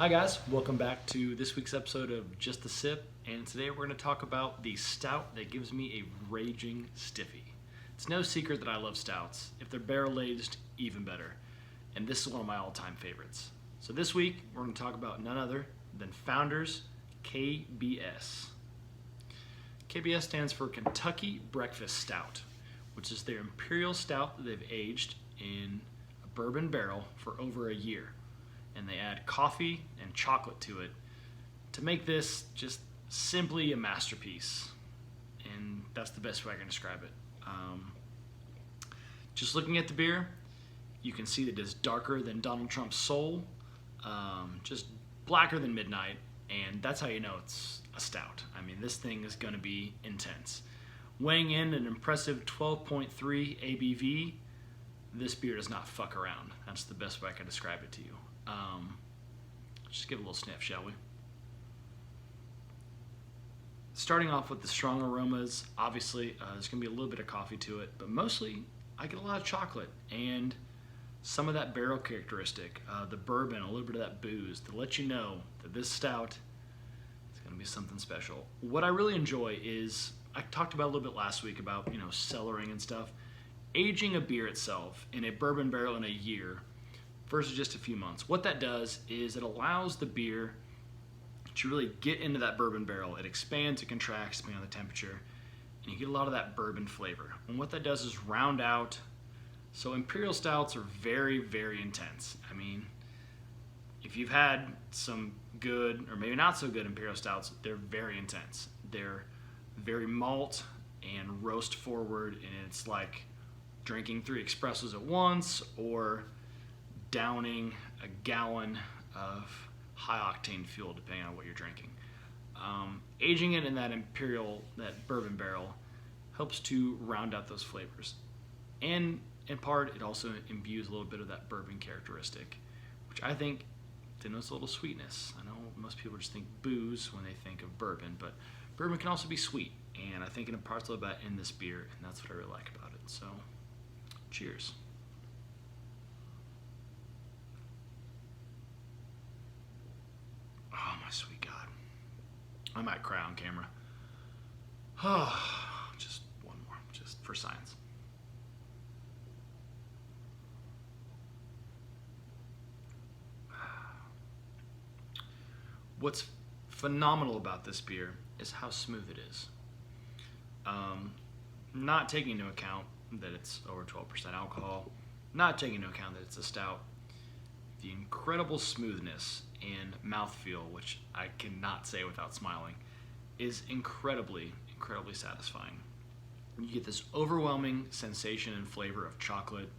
Hi guys, welcome back to this week's episode of Just a Sip, and today we're going to talk about the stout that gives me a raging stiffy. It's no secret that I love stouts. If they're barrel aged, even better. And this is one of my all-time favorites. So this week we're going to talk about none other than Founders KBS. KBS stands for Kentucky Breakfast Stout, which is their imperial stout that they've aged in a bourbon barrel for over a year. And they add coffee and chocolate to it to make this just simply a masterpiece. And that's the best way I can describe it. Just looking at the beer, you can see that it's darker than Donald Trump's soul, just blacker than midnight, and that's how you know it's a stout. I mean, this thing is going to be intense. Weighing in an impressive 12.3 ABV, this beer does not fuck around. That's the best way I can describe it to you. Just give it a little sniff, shall we? Starting off with the strong aromas, obviously there's going to be a little bit of coffee to it, but mostly I get a lot of chocolate and some of that barrel characteristic, the bourbon, a little bit of that booze to let you know that this stout is going to be something special. What I really enjoy is, I talked about a little bit last week about, cellaring and stuff. Aging a beer itself in a bourbon barrel in a year versus just a few months. What that does is it allows the beer to really get into that bourbon barrel. It expands, it contracts depending on the temperature, and you get a lot of that bourbon flavor. And what that does is round out. So imperial stouts are very, very intense. I mean, if you've had some good or maybe not so good imperial stouts, they're very intense. They're very malt and roast forward, and it's like drinking 3 espressos at once or downing a gallon of high octane fuel depending on what you're drinking. Aging it in that bourbon barrel helps to round out those flavors. And in part, it also imbues a little bit of that bourbon characteristic, which I think denotes a little sweetness. I know most people just think booze when they think of bourbon, but bourbon can also be sweet. And I think it imparts a little bit in this beer, and that's what I really like about it. So, cheers. Oh, my sweet God. I might cry on camera. Just one more, just for science. What's phenomenal about this beer is how smooth it is. Not taking into account that it's over 12% alcohol, not taking into account that it's a stout, the incredible smoothness and mouthfeel, which I cannot say without smiling, is incredibly, incredibly satisfying. You get this overwhelming sensation and flavor of chocolate.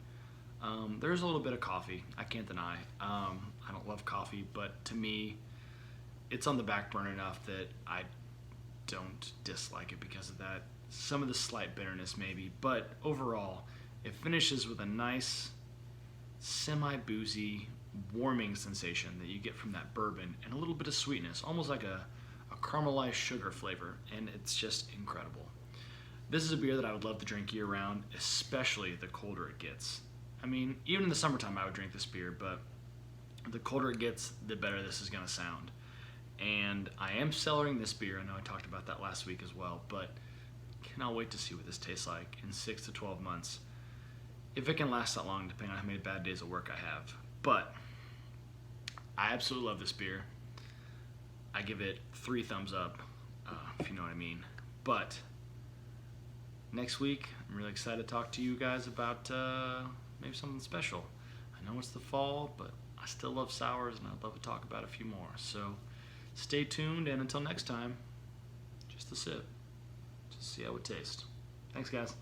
There's a little bit of coffee, I can't deny. I don't love coffee, but to me, it's on the back burner enough that I don't dislike it because of that. Some of the slight bitterness maybe, but overall, it finishes with a nice, semi-boozy, warming sensation that you get from that bourbon and a little bit of sweetness, almost like a caramelized sugar flavor, and it's just incredible. This is a beer that I would love to drink year round, especially the colder it gets. I mean, even in the summertime I would drink this beer, but the colder it gets, the better this is going to sound. And I am cellaring this beer. I know I talked about that last week as well, but cannot wait to see what this tastes like in 6 to 12 months. If it can last that long, depending on how many bad days of work I have. But I absolutely love this beer. I give it 3 thumbs up, if you know what I mean. But next week, I'm really excited to talk to you guys about maybe something special. I know it's the fall, but I still love sours, and I'd love to talk about a few more. So stay tuned, and until next time, just a sip. Just see how it tastes. Thanks, guys.